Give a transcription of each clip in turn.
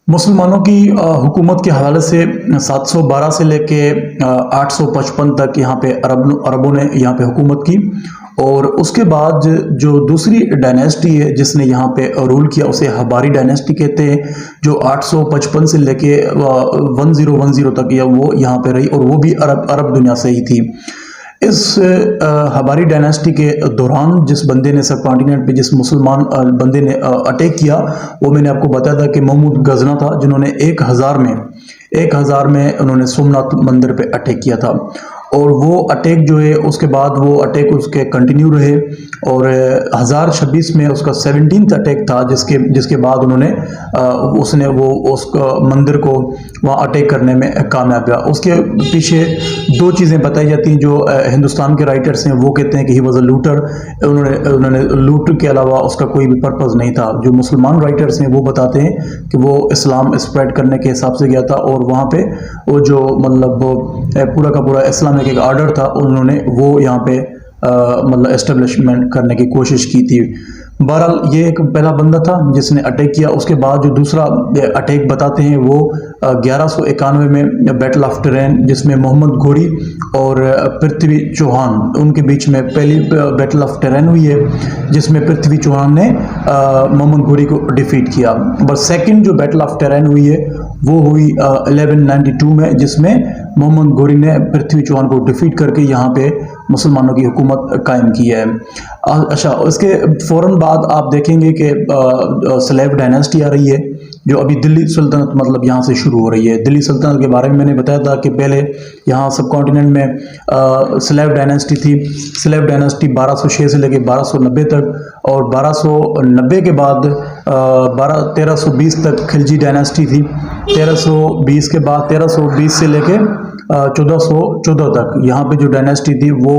मुसलमानों की हुकूमत के हवाले से 712 से लेके 855 तक यहाँ पे अरबों ने यहाँ पे हुकूमत की। और उसके बाद जो दूसरी डायनेस्टी है जिसने यहाँ पे रूल किया उसे हबारी डायनेस्टी कहते हैं, जो 855 से लेके 1010 तक या वो यहाँ पे रही, और वो भी अरब दुनिया से ही थी। इस हबारी डायनेस्टी के दौरान जिस बंदे ने सब कॉन्टिनेंट पे जिस मुसलमान बंदे ने अटैक किया, वो मैंने आपको बताया था कि महमूद गजना था, जिन्होंने 1000 में उन्होंने सोमनाथ मंदिर पे अटैक किया था। और वो अटैक जो है उसके बाद वो अटैक उसके कंटिन्यू रहे, और 1026 में उसका 17th अटैक था, जिसके बाद उसने वो उस मंदिर को वहाँ अटैक करने में कामयाब हुआ। उसके पीछे दो चीज़ें बताई जाती हैं। जो हिंदुस्तान के राइटर्स हैं वो कहते हैं कि ही वॉज अ लूटर, उन्होंने लूट के अलावा उसका कोई भी पर्पज़ नहीं था। जो मुसलमान राइटर्स हैं वो बताते हैं कि वो इस्लाम स्प्रेड करने के हिसाब से गया था, और वहाँ पे वो जो मतलब पूरा का पूरा इस्लामिक एक आर्डर था, उन्होंने वो यहाँ पे मतलब एस्टेब्लिशमेंट करने की कोशिश की थी। बहरहाल ये एक पहला बंदा था जिसने अटैक किया। उसके बाद जो दूसरा अटैक बताते हैं वो 1191 में बैटल ऑफ टेरेन, जिसमें मोहम्मद घोरी और पृथ्वी चौहान उनके बीच में पहली बैटल ऑफ टेरेन हुई है, जिसमें पृथ्वी चौहान ने मोहम्मद घोरी को डिफीट किया। बट सेकंड जो बैटल ऑफ टेरेन हुई है वो हुई 1192 में, जिसमें मोहम्मद घोरी ने पृथ्वी चौहान को डिफीट करके यहाँ पे मुसलमानों की हुकूमत कायम की है। अच्छा, उसके फ़ौरन बाद आप देखेंगे कि स्लेव डायनेस्टी आ रही है, जो अभी दिल्ली सल्तनत मतलब यहाँ से शुरू हो रही है। दिल्ली सल्तनत के बारे में मैंने बताया था कि पहले यहाँ सब कॉन्टिनेंट में स्लेव डायनेस्टी थी। स्लेव डायनेस्टी 1206 से लेके 1290 तक, और 1290 के बाद 1320 तक खिलजी डायनेस्टी थी। 1320 के बाद 1320 से लेके 1414 तक यहाँ पे जो डायनेस्टी थी वो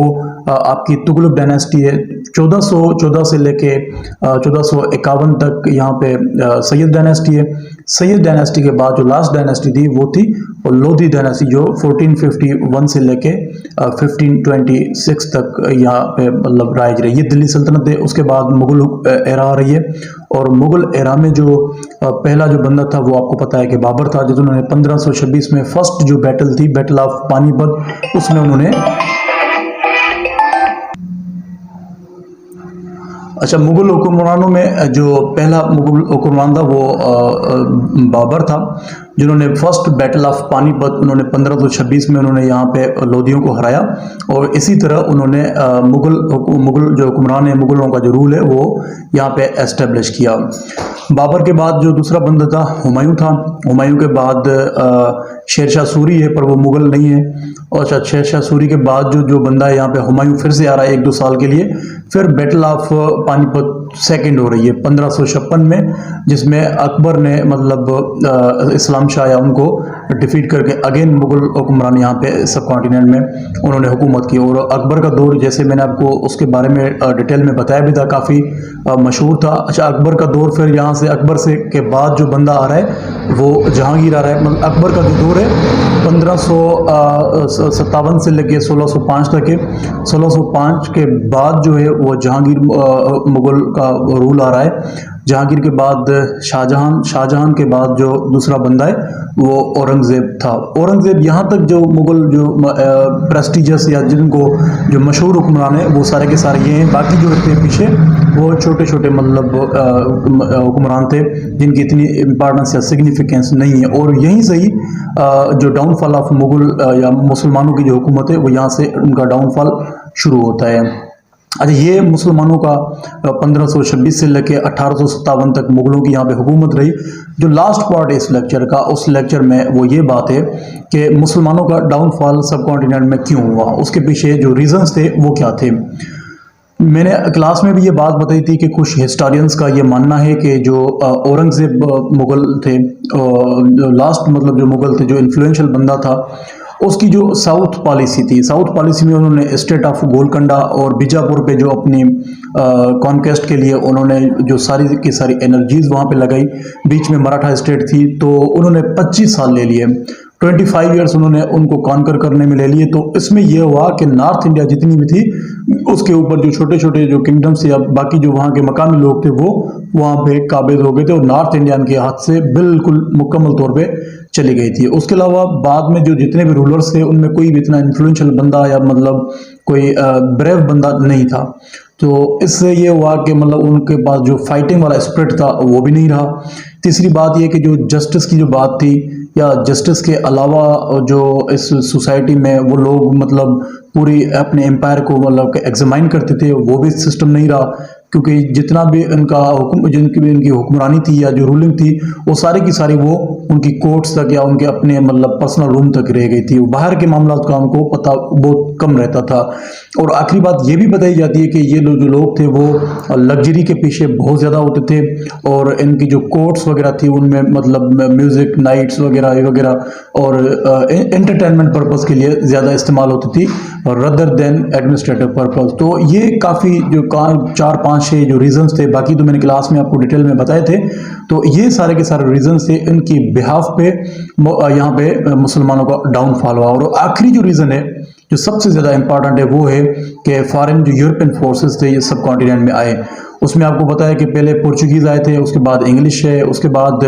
आपकी तुगलक डायनेस्टी है। 1414 से लेके 1451 तक यहाँ पे सैयद डायनेस्टी है। सैयद डायनेस्टी के बाद जो लास्ट डायनेस्टी थी वो थी लोधी डायनेस्टी, जो 1451 से लेके 1526 तक यहाँ पे मतलब राइज रही है। दिल्ली सल्तनत है। उसके बाद मुगल एरा आ रही है, और मुगल एरा में जो पहला जो बंदा था वो आपको पता है कि बाबर था, जिन्होंने 1526 में फर्स्ट जो बैटल थी, बैटल ऑफ पानीपत, उसमें उन्होंने अच्छा, मुगल हुक्मरानों में जो पहला मुगल हुक्मरान था वो बाबर था, जिन्होंने फर्स्ट बैटल ऑफ पानीपत उन्होंने 1526 में उन्होंने यहाँ पे लोधियों को हराया। और इसी तरह उन्होंने मुगल जो हुक्मरान है, मुगलों का जो रूल है वो यहाँ पे एस्टेब्लिश किया। बाबर के बाद जो दूसरा बंदा था हुमायूं था। हुमायूं के बाद शेरशाह सूरी है, पर वो मुगल नहीं है। और शेरशाह सूरी के बाद जो बंदा है यहाँ पे हुमायूं फिर से आ रहा है 1-2 साल के लिए। फिर बैटल ऑफ पानीपत सेकंड हो रही है 1556 में, जिसमें अकबर ने मतलब इस्लाम शाह या उनको डिफीट करके अगेन मुगल हुक्मरान यहाँ पे सब कॉन्टिनेंट में उन्होंने हुकूमत की। और अकबर का दौर, जैसे मैंने आपको उसके बारे में डिटेल में बताया भी था, काफ़ी मशहूर था। अच्छा, अकबर का दौर, फिर यहाँ से अकबर से के बाद जो बंदा आ रहा है वो जहांगीर आ रहा है। मतलब अकबर का जो दौर है 1557 से लेके 1605 तक है। 1605 के बाद जो है वो जहांगीर मुगल का रूल आ रहा है। जहांगीर के बाद शाहजहां के बाद जो दूसरा बंदा है वो औरंगजेब था। औरंगजेब यहाँ तक जो मुगल जो प्रेस्टिजियस या जिनको जो मशहूर हुक्मरान है वो सारे के सारे ये हैं। बाकी जो थे पीछे वो छोटे छोटे मतलब हुक्मरान थे जिनकी इतनी इम्पोर्टेंस या सिग्निफिकेंस नहीं है। और यहीं से ही जो डाउनफॉल ऑफ मुगल या मुसलमानों की जो हुकूमत है वो यहाँ से उनका डाउनफॉल शुरू होता है। अच्छा, ये मुसलमानों का 1526 से लेकर 1857 तक मुगलों की यहाँ पे हुकूमत रही। जो लास्ट पार्ट है इस लेक्चर का, उस लेक्चर में वो ये बात है कि मुसलमानों का डाउनफॉल सब कॉन्टिनेंट में क्यों हुआ, उसके पीछे जो रीजंस थे वो क्या थे। मैंने क्लास में भी ये बात बताई थी कि कुछ हिस्टोरियंस का ये मानना है कि जो औरंगजेब मुगल थे, लास्ट मतलब जो मुगल थे, जो इन्फ्लुएंशियल बंदा था, उसकी जो साउथ पॉलिसी थी, साउथ पॉलिसी में उन्होंने स्टेट ऑफ गोलकंडा और बीजापुर पे जो अपनी कॉन्क्वेस्ट के लिए उन्होंने जो सारी की सारी एनर्जीज वहाँ पे लगाई। बीच में मराठा स्टेट थी तो उन्होंने 25 साल ले लिए। 25 ईयर्स उन्होंने उनको कॉन्कर करने में ले लिए। तो इसमें यह हुआ कि नॉर्थ इंडिया जितनी भी थी उसके ऊपर जो छोटे छोटे जो किंगडम्स या बाकी जो वहाँ के मकामी लोग थे वो वहाँ पे काबिज हो गए थे और नॉर्थ इंडियन के हाथ से बिल्कुल मुकम्मल तौर पे चली गई थी। उसके अलावा बाद में जो जितने भी रूलर्स थे उनमें कोई भी इतना इन्फ्लुएंशियल बंदा या मतलब कोई ब्रेव बंदा नहीं था। तो इससे ये हुआ कि मतलब उनके पास जो फाइटिंग वाला स्पिरिट था वो भी नहीं रहा। तीसरी बात ये कि जो जस्टिस की जो बात थी या जस्टिस के अलावा जो इस सोसाइटी में वो लोग मतलब पूरी अपने एम्पायर को मतलब एग्जामाइन करते थे वो भी सिस्टम नहीं रहा, क्योंकि जितना भी इनका हुक्म जिनकी भी इनकी हुक्मरानी थी या जो रूलिंग थी वो सारी की सारी वो उनकी कोर्ट्स तक या उनके अपने मतलब पर्सनल रूम तक रह गई थी। बाहर के मामला का उनको पता बहुत कम रहता था। और आखिरी बात ये भी बताई जाती है कि ये जो लोग थे वो लग्जरी के पीछे बहुत ज़्यादा होते थे और इनकी जो कोर्ट्स वगैरह थी उनमें मतलब म्यूज़िक नाइट्स वगैरह वगैरह और एंटरटेनमेंट पर्पज़ के लिए ज़्यादा इस्तेमाल होती थी रदर देन एडमिनिस्ट्रेटिव पर्पज़। तो ये काफ़ी जो 4-5-6 जो रीजंस थे, बाकी तो मैंने क्लास में आपको डिटेल में बताए थे। तो ये सारे के सारे रीजंस थे इनकी बिहाफ पे यहाँ पे मुसलमानों का डाउनफॉल हुआ। और आखिरी जो रीज़न है जो सबसे ज़्यादा इंपॉर्टेंट है वो है कि फॉरेन जो यूरोपियन फोर्सेस थे ये सब कॉन्टिनेंट में आए। उसमें आपको पता है कि पहले पोर्चुगीज़ आए थे, उसके बाद इंग्लिश है, उसके बाद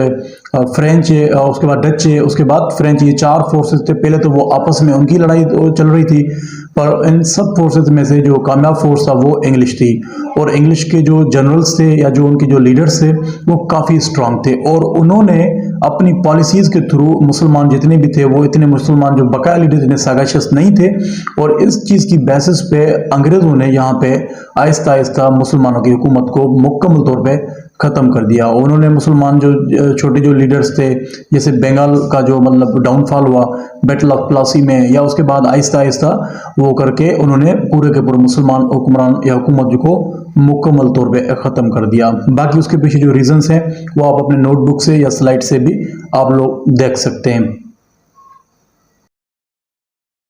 फ्रेंच है, उसके बाद डच है, उसके बाद फ्रेंच। ये 4 फोर्सेस थे। पहले तो वो आपस में उनकी लड़ाई चल रही थी, पर इन सब फोर्सेस में से जो कामयाब फोर्स था वो इंग्लिश थी। और इंग्लिश के जो जनरल्स थे या जो उनके जो लीडर्स थे वो काफ़ी स्ट्रांग थे और उन्होंने अपनी पॉलिसीज़ के थ्रू मुसलमान जितने भी थे वो इतने मुसलमान जो बकाया लीडर इतने सागाशियस नहीं थे। और इस चीज़ की बेसिस पे अंग्रेज़ों ने यहाँ पे आहिस्ता आहिस्ता मुसलमानों की हुकूमत को मुकम्मल तौर पे ख़त्म कर दिया। उन्होंने मुसलमान जो छोटे जो लीडर्स थे जैसे बंगाल का जो मतलब डाउनफॉल हुआ बैटल ऑफ प्लासी में, या उसके बाद आहिस्ता आहिस्ता वो करके उन्होंने पूरे के पूरे मुसलमान हुक्मरान या हुकूमत को मुकम्मल तौर पे ख़त्म कर दिया। बाकी उसके पीछे जो रीजंस हैं वो आप अपने नोटबुक से या स्लाइड से भी आप लोग देख सकते हैं।